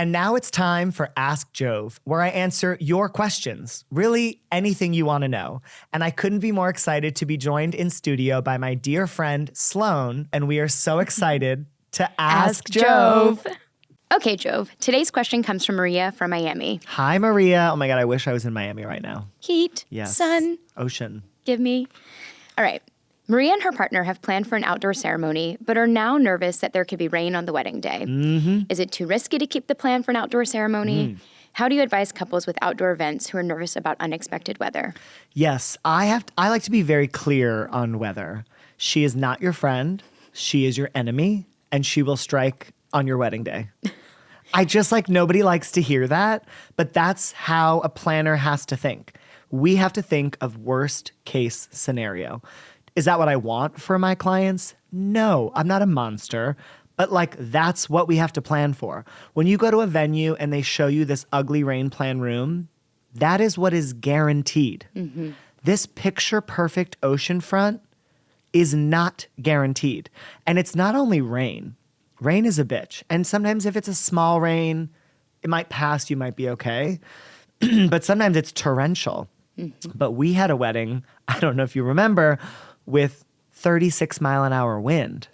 And now it's time for Ask Jove, where I answer your questions, really anything you want to know. And I couldn't be more excited to be joined in studio by my dear friend, Sloan, and we are so excited to Ask Jove. Okay, Jove, today's question comes from Maria from Miami. Hi, Maria. Oh my God, I wish I was in Miami right now. Heat, Yes. sun, Ocean. give me. All right. Maria and her partner have planned for an outdoor ceremony, but are now nervous that there could be rain on the wedding day. Mm-hmm. Is it too risky to keep the plan for an outdoor ceremony? How do you advise couples with outdoor events who are nervous about unexpected weather? Yes, I like to be very clear on weather. She is not your friend. She is your enemy, and she will strike on your wedding day. Nobody likes to hear that, but that's how a planner has to think. We have to think of worst case scenario. Is that what I want for my clients? No, I'm not a monster, but that's what we have to plan for. When you go to a venue and they show you this ugly rain plan room, that is what is guaranteed. Mm-hmm. This picture perfect oceanfront is not guaranteed. And it's not only rain. Rain is a bitch. And sometimes if it's a small rain, it might pass, you might be okay. But sometimes it's torrential. Mm-hmm. But we had a wedding, I don't know if you remember, with 36-mile-an-hour wind.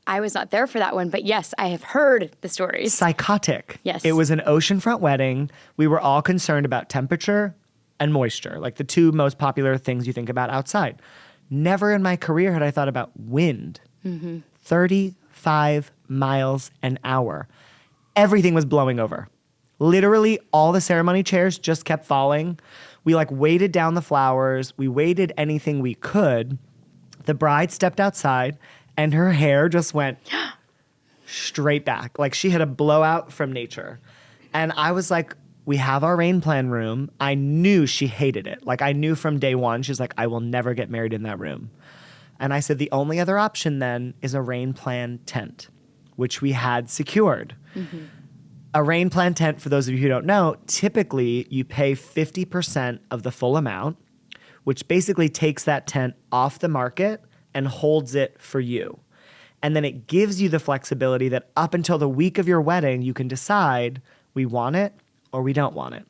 I was not there for that one, but yes, I have heard the stories. Psychotic. Yes. It was an oceanfront wedding. We were all concerned about temperature and moisture, like the two most popular things you think about outside. Never in my career had I thought about wind. Mm-hmm. 35 miles an hour. Everything was blowing over. Literally, all the ceremony chairs just kept falling. We weighted down the flowers. We weighted anything we could. The bride stepped outside and her hair just went straight back. She had a blowout from nature. And I was like, we have our rain plan room. I knew she hated it. I knew from day one, she's like, I will never get married in that room. And I said, the only other option then is a rain plan tent, which we had secured. Mm-hmm. A rain plan tent, for those of you who don't know, typically you pay 50% of the full amount, which basically takes that tent off the market and holds it for you. And then it gives you the flexibility that up until the week of your wedding, you can decide we want it or we don't want it.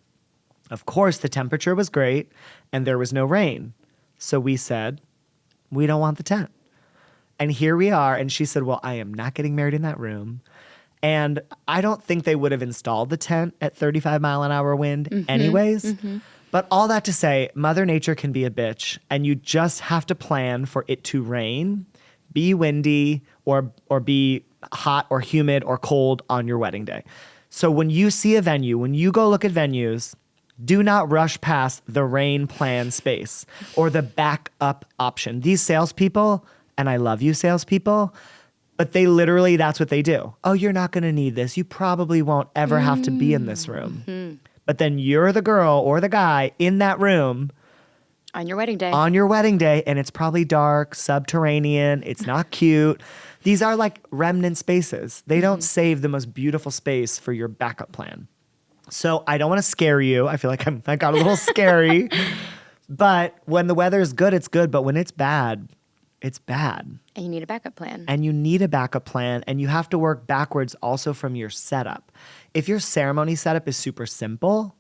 Of course, the temperature was great and there was no rain. So we said, we don't want the tent. And here we are. And she said, well, I am not getting married in that room. And I don't think they would have installed the tent at 35-mile-an-hour wind anyways. Mm-hmm. But all that to say, Mother Nature can be a bitch, and you just have to plan for it to rain, be windy, or be hot or humid or cold on your wedding day. So when you see a venue, when you go look at venues, do not rush past the rain plan space or the backup option. These salespeople, and I love you salespeople, but they literally, that's what they do. Oh, you're not going to need this. You probably won't ever have to be in this room. Mm-hmm. But then you're the girl or the guy in that room. On your wedding day. On your wedding day, and it's probably dark, subterranean. It's not cute. These are remnant spaces. They don't save the most beautiful space for your backup plan. So I don't want to scare you. I feel like I got a little scary. But when the weather is good, it's good. But when it's bad, it's bad. And you need a backup plan. And you need a backup plan. And you have to work backwards also from your setup. If your ceremony setup is super simple,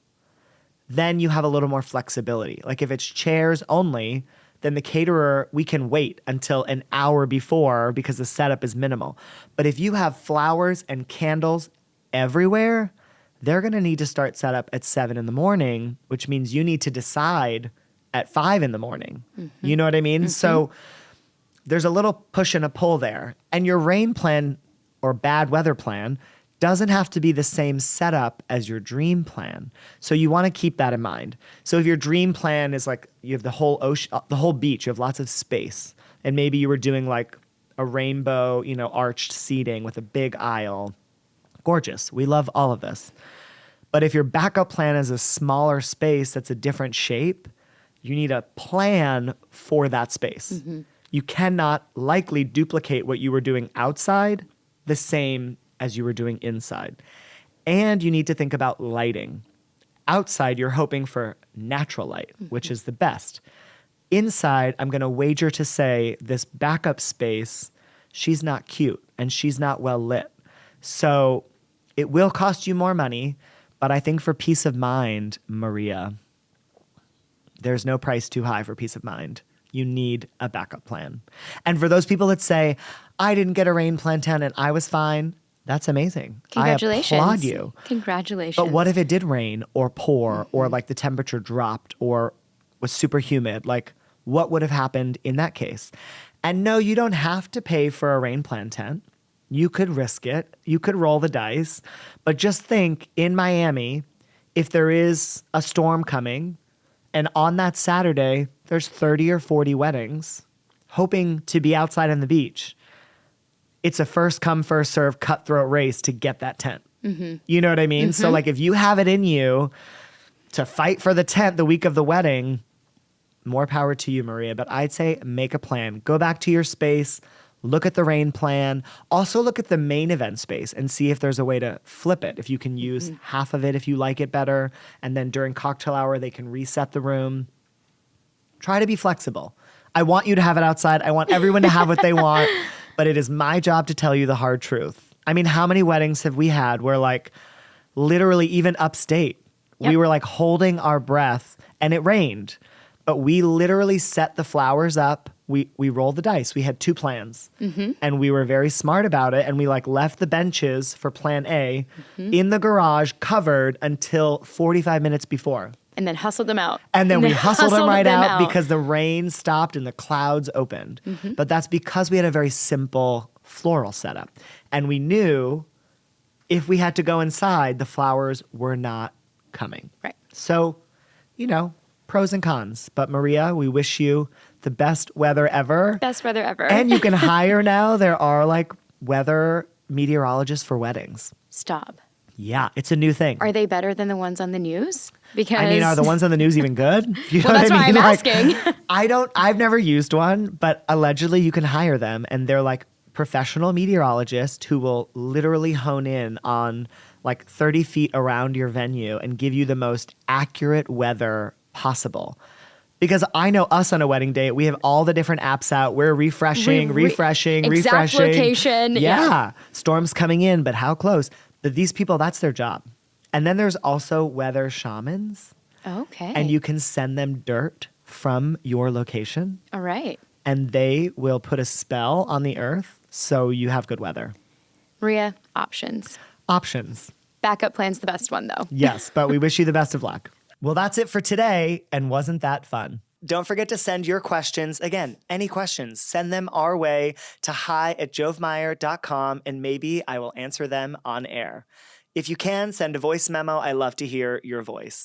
then you have a little more flexibility. If it's chairs only, then the caterer, we can wait until an hour before because the setup is minimal. But if you have flowers and candles everywhere, they're going to need to start setup at 7 a.m, which means you need to decide at 5 a.m. Mm-hmm. You know what I mean? Mm-hmm. So there's a little push and a pull there. And your rain plan or bad weather plan doesn't have to be the same setup as your dream plan. So you want to keep that in mind. So if your dream plan is you have the whole ocean, the whole beach, you have lots of space, and maybe you were doing a rainbow, arched seating with a big aisle. Gorgeous. We love all of this. But if your backup plan is a smaller space that's a different shape, you need a plan for that space. Mm-hmm. You cannot likely duplicate what you were doing outside the same as you were doing inside. And you need to think about lighting. Outside, you're hoping for natural light, which is the best. Inside, I'm going to wager to say this backup space, she's not cute and she's not well lit. So It will cost you more money, but I think for peace of mind, Maria, there's no price too high for peace of mind. You need a backup plan. And for those people that say, I didn't get a rain plantain and I was fine, that's amazing. Congratulations. I applaud you. Congratulations. But what if it did rain or pour or like the temperature dropped or was super humid? Like, what would have happened in that case? And no, you don't have to pay for a rain plantain. You could risk it. You could roll the dice. But just think, in Miami, if there is a storm coming and on that Saturday, there's 30 or 40 weddings hoping to be outside on the beach, it's a first come, first serve cutthroat race to get that tent. You know what I mean? So like if you have it in you to fight for the tent the week of the wedding, more power to you, Maria. But I'd say make a plan. Go back to your space. Look at the rain plan. Also look at the main event space and see if there's a way to flip it. If you can use half of it if you like it better. And then during cocktail hour, they can reset the room. Try to be flexible. I want you to have it outside. I want everyone to have what they want. But it is my job to tell you the hard truth. I mean, how many weddings have we had where like literally even upstate, we were like holding our breath and it rained. But we literally set the flowers up. We rolled the dice. We had 2 plans. And we were very smart about it. And we like left the benches for plan A in the garage covered until 45 minutes before. And then hustled them out. And then we hustled them right out because the rain stopped and the clouds opened. But that's because we had a very simple floral setup. And we knew if we had to go inside, the flowers were not coming. Right. So, you know, pros and cons. But Maria, we wish you the best weather ever. Best weather ever. And you can hire now. There are like weather meteorologists for weddings. Stop. Yeah, it's a new thing. Are they better than the ones on the news? Because I mean, are the ones on the news even good? You know well, that's what I mean? why I'm Like, asking. I've never used one, but allegedly you can hire them and they're like professional meteorologists who will literally hone in on like 30 feet around your venue and give you the most accurate weather possible. Because I know us on a wedding day, we have all the different apps out. We're refreshing. Exact location. Yeah. Storms coming in, but how close? But these people, that's their job. And then there's also weather shamans. Okay. And you can send them dirt from your location. All right. And they will put a spell on the earth so you have good weather. Maria, options. Options. Backup plan's the best one, though. Yes, but we wish you the best of luck. Well, that's it for today. And wasn't that fun? Don't forget to send your questions. Again, any questions, send them our way to hi@jovemeyer.com and maybe I will answer them on air. If you can, send a voice memo. I love to hear your voice.